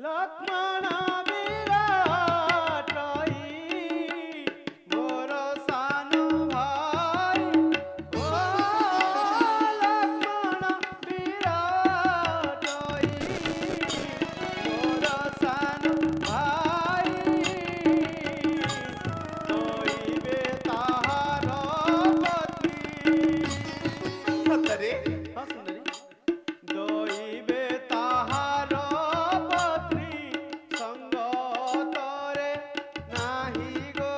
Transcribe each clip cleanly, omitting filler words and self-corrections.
लक्ष्मण विराट मोर सान भाई ओ लक्ष्मण विराट मोर सान भाई नइबे ताहार पति सतरे हाँ सुंदरी दइबे ताहार पत्नी संग तोरे नाही गो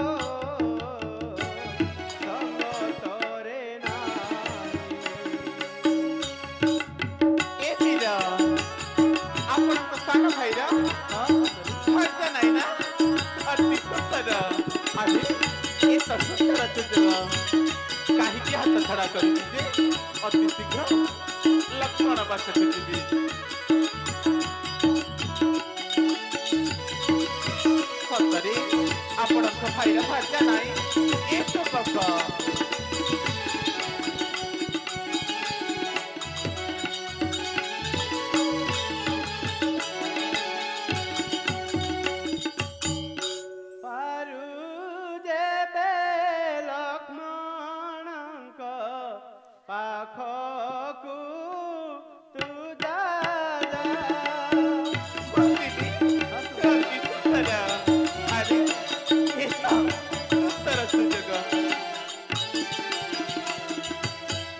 संग तोरे नाही ए वीर आपण तो सान भाई रा हाँ हरता नाही ना अति सुंदर आणि ए तो सुंदर तुझं काही की हात खडा करू दे अति शीघ्र लक्ष्मण पासକୁ ଯିବି ସତରେ ଆପଣଙ୍କ ଭାଇର ଭାଷା ନାହିଁ ଏ ଯୁବକ पारु जेबे लक्ष्मणଙ୍କ पाखକୁ तू जा जा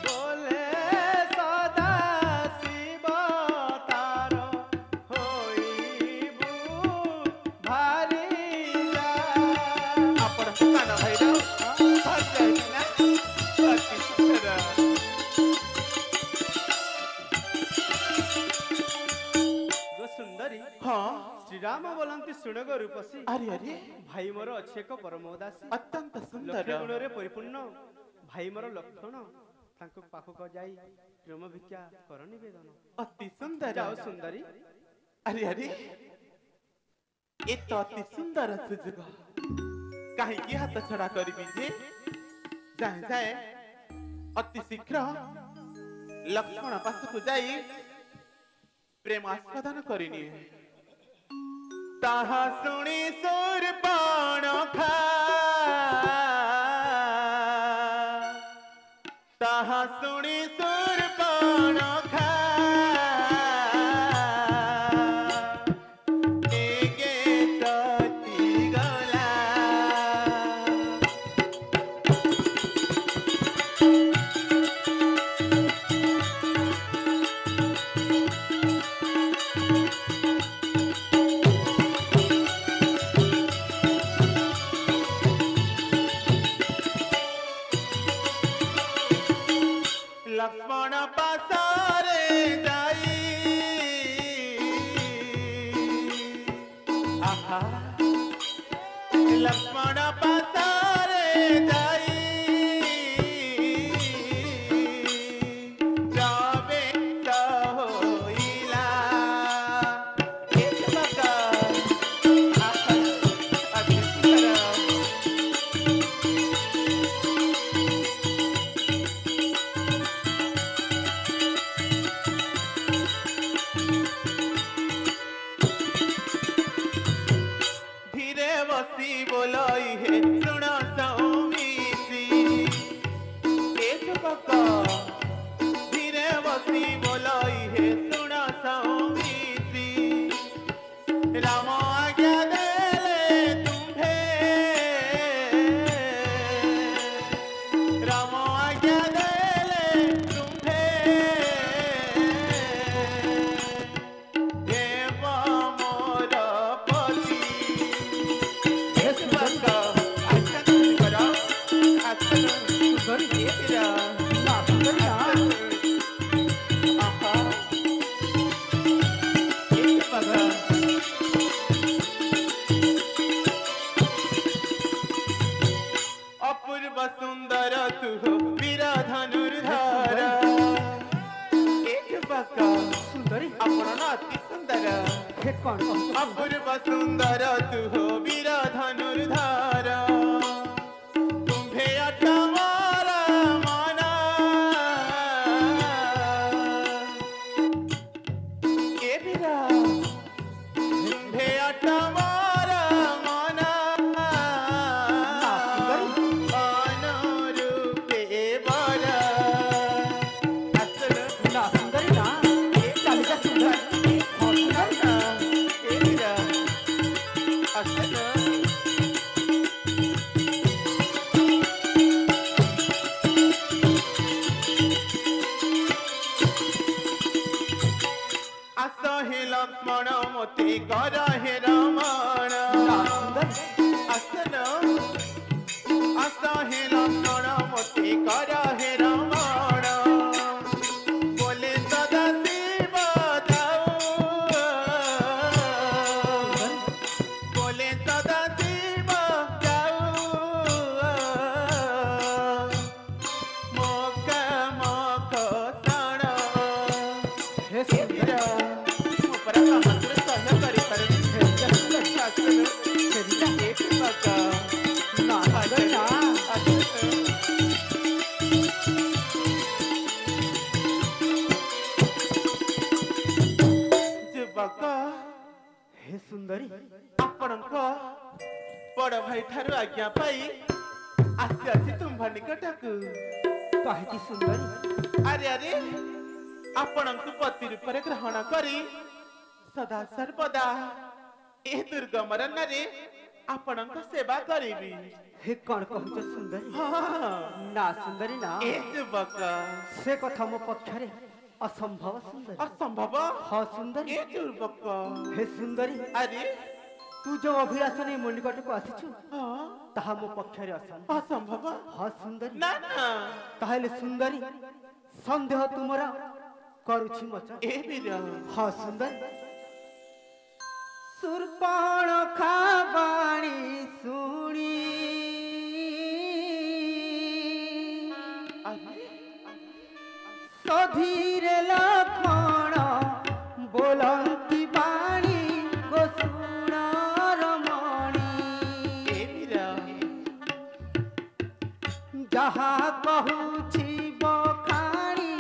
बोले सदा शिव तार होइबु भारी जा गो सुंदरी श्री राम बोलंती सुणग रूपसी अरे अरे भाई मोर अच्छे एक परम उदासी अत्यंत सुंदर लक्ष्य गुणरे परिपूर्ण भाई मोर लक्षण तांको पाखक जाई प्रेम भिक्षा कर निवेदन अति सुंदर जाओ सुंदरी अरे अरे ए तो अति सुंदर सुजुग काहीकि हाथ छड़ा करबी जे जाए जाए अति शीघ्र लक्ष्मण पासକୁ ଯାଇ प्रेम आस्वादन करिनी ताहा सुनी सुरपाण खा ताहा सुनी सुरपाण खा एगे तती गला लक्ष्मण पासारे जाई आहा लक्ष्मण पासारे जाई जावे तो होइला एक बका आहा अति सुंदर धीरे बसी बोलाई है सुन सौमित्री ए जुबक धीरे बसी बोलाई है सुन सौमित्री राम आज्ञा देले तुम्हे राम आज्ञा देले तुम्हे देव मोर पति अपूर्व सुंदर तु वीरा धनुर्धर एक बका सुंदरी आपण अति सुंदर हे कौन अपूर्व सुंदर तु वीरा धनुर्धर तुम्हे अटमारा माना ए वीरा बाट मोर मन ना सुंदरी अनुरूपे बर आसन ना सुंदरी ना चल जा सुंदरी हाँ सुंदरी हे लक्ष्मण मोती कर हे रमण ना सुंदरी आसन आस हे लक्ष्मण मोती कर हे रमण बोले सदा शिव जाऊ बोले सदा शिव जाऊ मोक मोक सण हे सुंदरी ना सुंदरी ना युवक हे सुंदरी ଆପଣଙ୍କ ବଡ଼ ଭାଇ ଠାରୁ ଆଜ୍ଞା ପାଇ ଆସିଅଛି ତୁମ୍ଭ ନିକଟକୁ। କାହିଁକି ସୁନ୍ଦରୀ ଆରେ ଆରେ ଆପଣଙ୍କୁ ପତି ରୂପରେ ଗ୍ରହଣ କରି ସଦା ସର୍ବଦା ଏ ଦୁର୍ଗମ ରଣ୍ୟରେ ଆପଣଙ୍କ ସେବା କରିବି। हे कौन कहूच सुंदरी ହଁ ना सुंदरी ना ଏ ଯୁବକ से कथा मो पक्षरे असंभव सुंदरी ଅସମ୍ଭବ हाँ सुंदरी ଏ ଯୁବକ हे सुंदरी ଆରେ तू जो अभिलाष नहीं मो निकट को आसीछु ହଁ ताहा मो पक्षरे असंभव ଅସମ୍ଭବ हाँ सुंदरी ନା ନା ताहेले सुंदरी संदेह तुमरा करूछि मच ଏ ବୀର हाँ सुंदरी सुरपाण खाबाणी सुणी ଆରେ सधीरे लक्ष्मण बोलंती बाणी गोसुण रमणी ए वीरा जहा कहूछि बखाणी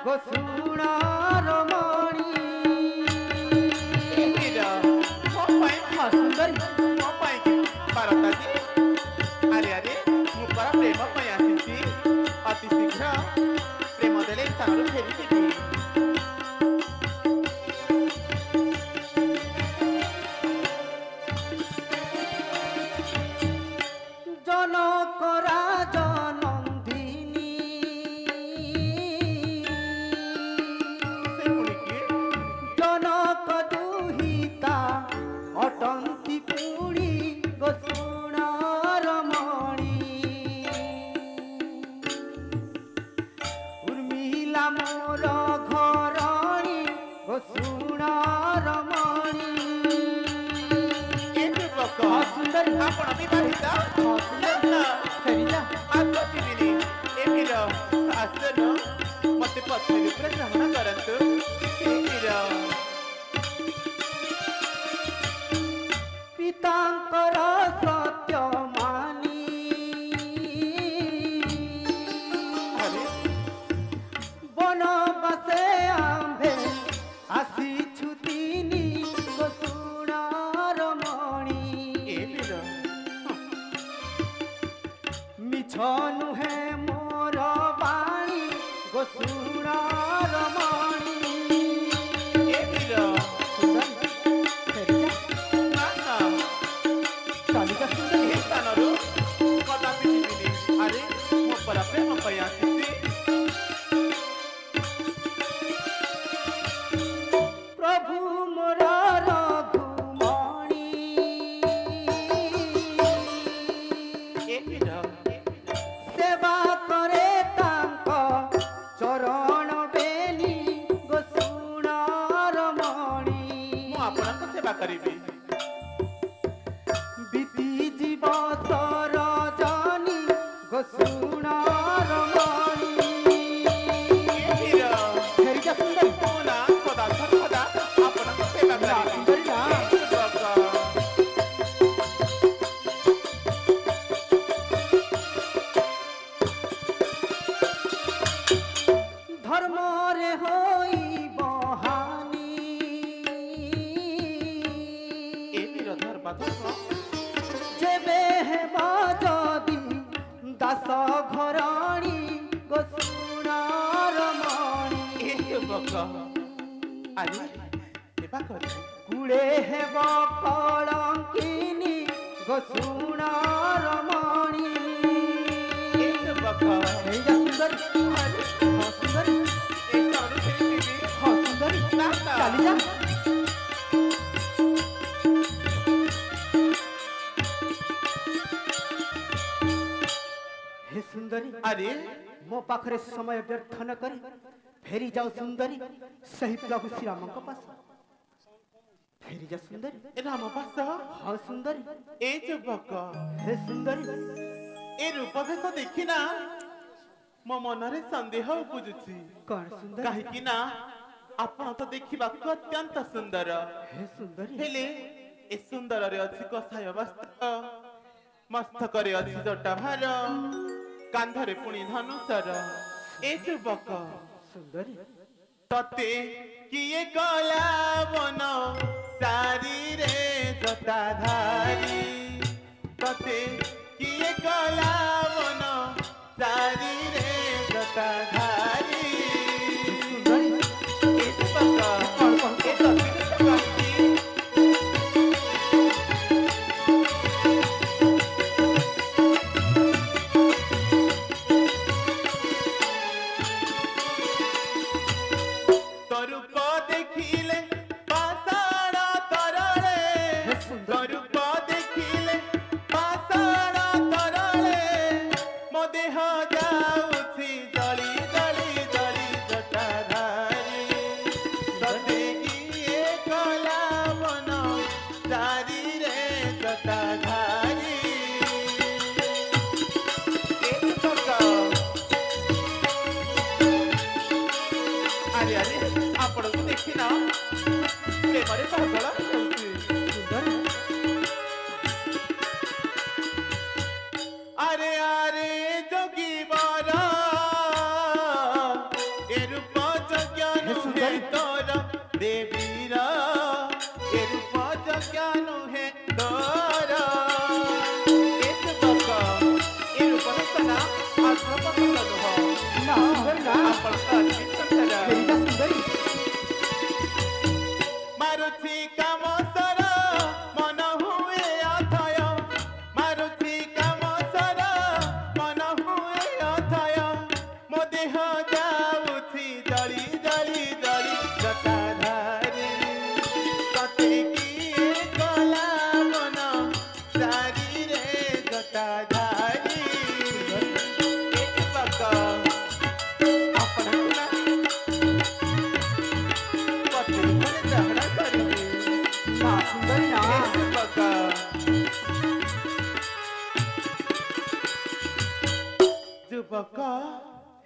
गोसुण रमणी ए वीरा ମୋ ପାଇଁ हाँ सुंदरी ମୋ ପାଇଁ କି ପାରତାଜି ଆରେ ଆରେ ମୁଁ ପରା ପ୍ରେମ ପାଇଁ ଆସିଛି ଅତି ଶୀଘ୍ର ପ୍ରେମ ଦେଲେ ସ୍ଥାନରୁ ଫେରିଯିବି। जनक राजनंदिनी ସେ ପୁଣି କିଏ? जनक दुहिता अटंती पुणी गोसुण रमणी उर्मिला मोर घरणी गोसुण रमणी ଏ ଯୁବକ हाँ सुंदरी ଆପଣ ବିବାହିତ? हाँ सुंदरी ନା, फेरिजा ଆଗ ଯିବିନି। ଏ ବୀର ଆସନ ମତେ ପତି ରୂପରେ ଗ୍ରହଣ କରନ୍ତୁ। ଏ ବୀର पितांकर सत्य मानी ଆରେ बनवासे आंभे आसी छुतिनी गोसुण रमणी ଏ ବୀର मिछ नुहे मोर बाणी गोसुण रमणी ଏ ବୀର सुंदरी फेरिजा ନା ନା चालिका सुंदरी ଏ ସ୍ଥାନରୁ କଦାପି ଯିବିନି। ଆରେ ମୋ ପରା ପ୍ରେମ ପାଇଁ ଆସିଛି। प्रभु मोर रघुमणि ଏ ବୀର सेवा करे तांक चरण बेनी गोसुण रमणी ମୁଁ ଆପଣଙ୍କ ସେବା କରିବି। बीती जीव सरजनी गोसुण रमणी ଏ ବୀର फेरिजा सुंदरी ମୁଁ ନା ସଦା ସର୍ବଦା ଆପଣଙ୍କ ସେବା ना କରିବି। सुंदरी ना ଏ ଯୁବକ धर्म रे होई बहानी ଧର୍ମ ଯେବେ ହେବା ଯଦି ଦାସ ଘରଣୀ ଗୋ ସୁଣାର ମଣି ଏ ଯୁବକ ଆରେ ସେବା କରି କୁଳେ ହେବ କଳଙ୍କିନୀ ଗୋ ସୁଣାର ମଣି ଏ ଯୁବକ ହେଇଯା ସୁନ୍ଦରୀ ହଁ ସୁନ୍ଦରୀ ଏ ତରୁ ଦେଖିବି ହଁ ସୁନ୍ଦରୀ ନା ନା ଚାଲି ଯା हे सुंदरी अरे मो पाखरे समय व्यर्थ न करी फेरी जाओ सुंदरी सही प्रभु श्री राम के पास फेरी जा सुंदरी राम पास हाँ सुंदरी ए युवक हे सुंदरी ए रूप भेष देखी ना मो मनरे संदेह उपजुची कौन सुंदरी काहेकि ना आपण तो देखिबाकू अत्यंत सुंदर हे सुंदरी हेले ए सुंदर रे अछि कसाय वस्त्र मस्तकरे अछि जटा भार कांधरे पुणी धनुषर ए युवक सुंदरी तते किए कला बन चारी रे जटाधारी तते किए कला बन चारी रे जटाधारी सुंदरी ए युवक ए तते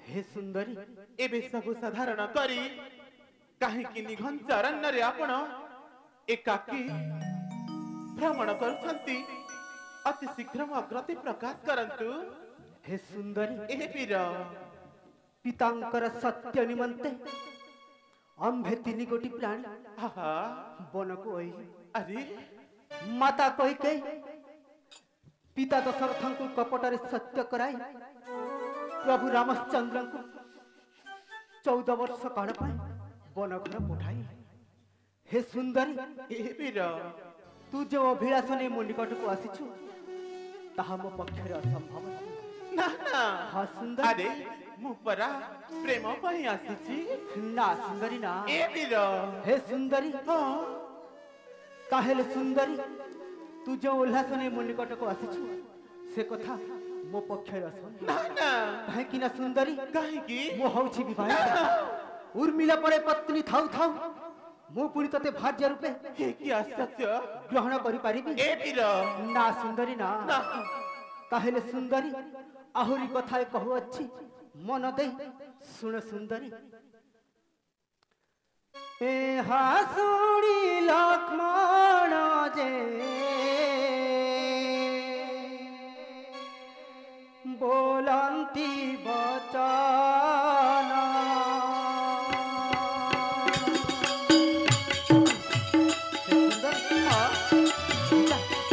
हे सुंदरी एबे सब साधारण करी काहेकि निघंच अरण्य आपण एकाकी भ्रमण करुछंती अति शीघ्र अग्रति प्रकाश करंतु हे सुंदरी ए वीर पितांकर सत्य निमंते अंभे तीन गोटी प्राणी आहा वन को अरे माता कही के पिता दशरथ को कपटरे सत्य कराई प्रभु रामचंद्र को 14 वर्ष काल वन घर पठाई हे सुंदरी ए वीर तू जो अभिलाष ने मो निकट को आसीछु ताहा मो पक्षरे असंभव ना ना हाँ सुंदरी अरे मु परा प्रेम पई आसीची ना सुंदरी ना ए वीर हे सुंदरी हां काहेले सुंदरी तू जो उल्लास ने मो निकट को आसीछु से कथा मो पक्षरे असंभव ना ना काहे कि ना सुंदरी काहे की मो हौछि विवाहित उर्मिला परे पत्नी थाउ थाउ मो पुणी तते भार्य रूपे हे की आश्चर्य ग्रहण करि पारिबी ए वीर ना सुंदरी ना ना काहेले सुंदरी आहुरी कथा कहू अछि मन दे सुन सुंदरी ए हासुड़ी लक्ष्मण जे बोलंती बचन सुंदर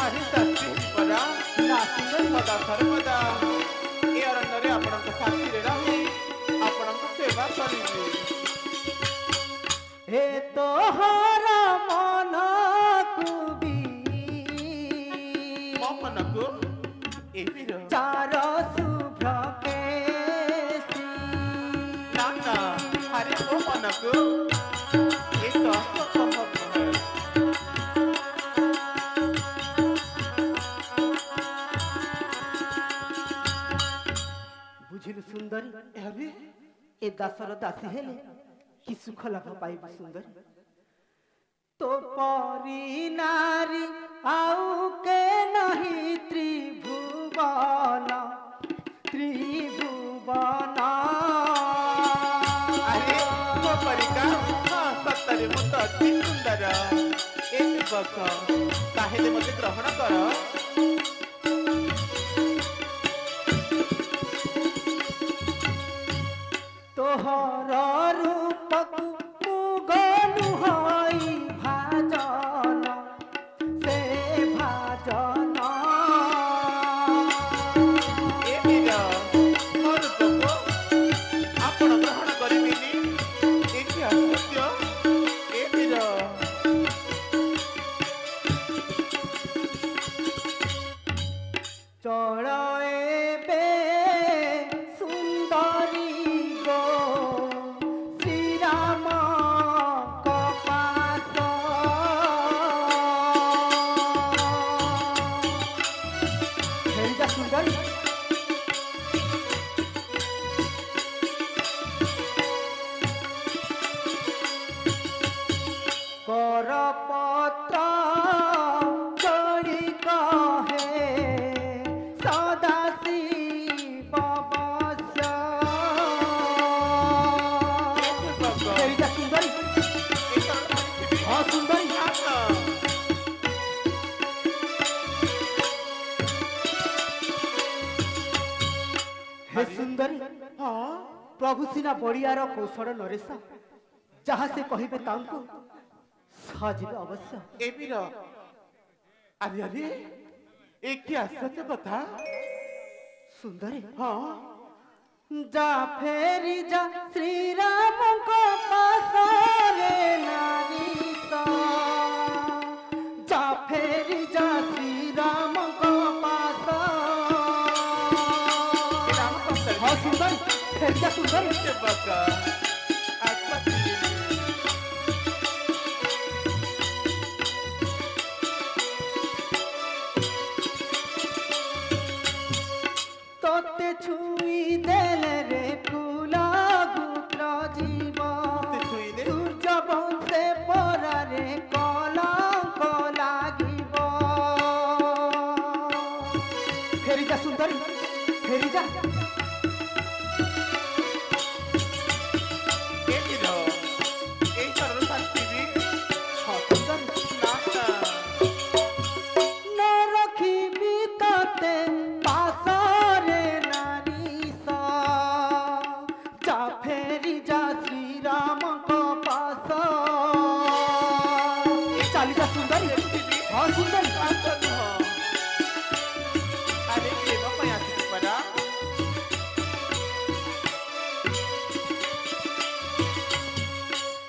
ତାରି ଦାସୀ ପରା ନା ସୁନ୍ଦରୀ ସଦା ସର୍ବଦା ଏ ଅରଣ୍ୟରେ ଆପଣଙ୍କ ସାଥିରେ ରହି ଆପଣଙ୍କ ସେବା କରିବି। हे तोहरा मनकु भी ମୋ ମନକୁ ଏ ବୀର चार शुभ्र केसी ନା ନା ଆରେ ମୋ ମନକୁ ଏ ତ ସମ୍ଭବ ନୁହେଁ। बुझिलु सुंदरी ଆରେ ए दासर दासी हेले कि सुख लाभ पाइबु सुंदरी तो परी नारी आउ के नहीं त्रिभुवन त्रिभुवन ଆରେ ମୋ ପରିକା ହଁ ସତରେ ମୁଁ ତ ଅତି ସୁନ୍ଦର ଏ ଯୁବକ ତାହେଲେ ମୋତେ ଗ୍ରହଣ କର। तोहर रूपकु मुगनु हई भाजन से भाजन ଏ ବୀର ମୋ ରୂପକୁ ଆପଣ ଗ୍ରହଣ କରିବେନି ଏ କି ଆଶ୍ଚର୍ଯ୍ୟ ଏ ବୀର चल एबे सुंदरी गो श्रीराम कपास हेरिजा सुंदरी करपत्र जोड़ी कहे सदा शिव बस ଏ ଯୁବକ हेरिजा सुंदरी ଏ କଣ କରିଥିବି? हाँ सुंदरी ନା ନା हे सुंदरी ହଁ प्रभु सिना बड़ियार कौशल नरेश जहाँ से कहिबे तांको साजिबे अवश्य ଏ ବୀର ଆରେ ଆରେ ଏ କି ଆଶ୍ଚର୍ଯ୍ୟ କଥା सुंदरी ହଁ जा फेरी जा श्री राम को पासरे नारी सा जा फेरी जा श्री राम को पास ଏ ରାମ ଭକ୍ତ हाँ सुंदरी फेरी जा सुंदरी ଯୁବକ ଆଚ୍ଛା तोते छुई देले रे कुला गुत्र जीव ତୋତେ ଛୁଇଁଲେ सूर्य बंशे परारे कलंक लागिब फेरी जा सुंदरी फेरी जा ଏ ବୀର ଏଇ ଥରର ଶାସ୍ତି ବି हाँ सुंदरी ନା ନା न रखिबी तते पासरे नारी सा जा फेरी जा श्री राम को पास चाली जा सुंदरी ଦେଖିବି हाँ सुंदरी ଆଚ୍ଛା ନୁହଁ ଆରେ ପ୍ରେମ ପାଇଁ ଆସିଛି ପରା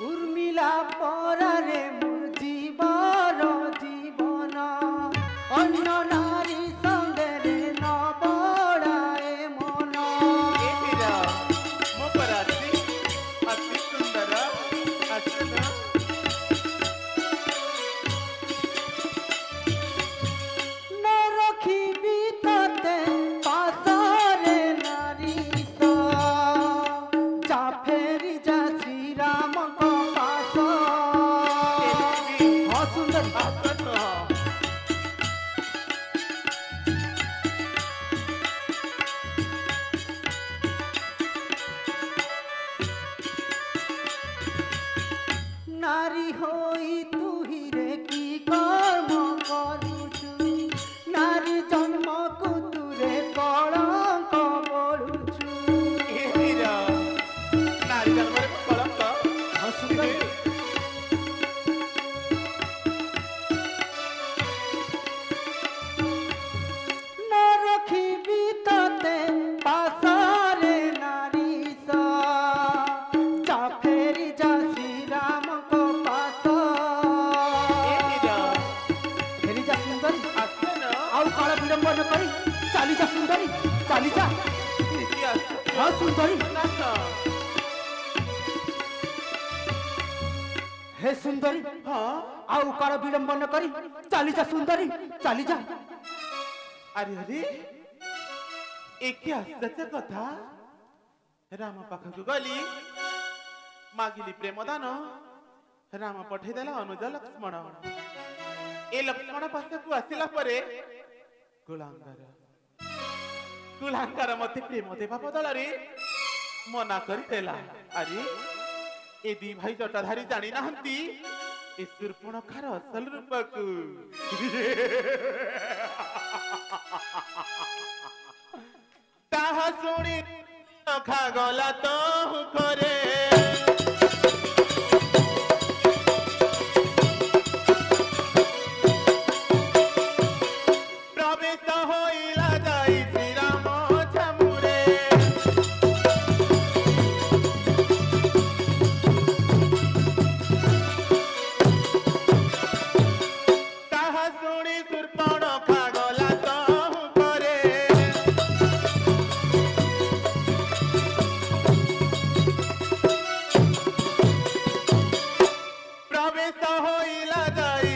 उर्मिला परारे मोर जीवर जीवन अन्य नारी संगरे न बड़ाए मन ଏ ବୀର ମୋ ପରାତି ଅତି ସୁନ୍ଦର ଆସନ न रखिबी तते पासरे नारी सा जा फेरी जा श्री राम को पास ଦେଖିବି हाँ सुंदरी ଆଚ୍ଛା ନୁହଁ नारी होई तू ही रे की कर्म करुछु नारी जन्म को तू रे कलंक पड़ुछु ଏ ବୀର ନାରୀ ଜନ୍ମରେ କଳଙ୍କ हाँ सुंदरी ବିଳମ୍ବନ କରି ଚାଲିଯା ସୁନ୍ଦରୀ ଚାଲିଯା। ଏଠି ଆଶ୍ଚର୍ଯ୍ୟ। ହଁ ସୁନ୍ଦରୀ। ନା ନା। ହେ ସୁନ୍ଦରୀ ହଁ ଆଉ କାଳ ବିଳମ୍ବନ କରି ଚାଲିଯା ସୁନ୍ଦରୀ ଚାଲିଯା। ଆରେ ଆରେ ଏ କି ଆଶ୍ଚର୍ଯ୍ୟ କଥା। ରାମ ପାଖକୁ ଗଲି ମାଗିଲି ପ୍ରେମ ଦାନ, ରାମ ପଠେଇଦେଲା ଅନୁଜ ଲକ୍ଷ୍ମଣ। ଏ ଲକ୍ଷ୍ମଣ ପାଖକୁ ଆସିଲା ପରେ କୁଳାଙ୍ଗାର ମତେ ପ୍ରେମ ଦେବା ବଦଳରେ ମନା କରିଦେଲା। ଆରେ ଏ ଦି ଭାଇ ଜଟାଧାରୀ ଜାଣି ନାହାନ୍ତି ଏ ଶୂର୍ପଣଖାର ଅସଲ ରୂପକୁ। ତାହା ଶୁଣି ଖାଗଲା ତ ଘରେ। ପ୍ରବେଶ ହୋଇଲା ଯାଇ ଶ୍ରୀରାମ ଛାମୁରେ। ତାହା ଶୁଣି ଶୂର୍ପଣଖା ଗଲା ତ ଘରେ। ପ୍ରବେଶ ହୋଇଲା ଯାଇ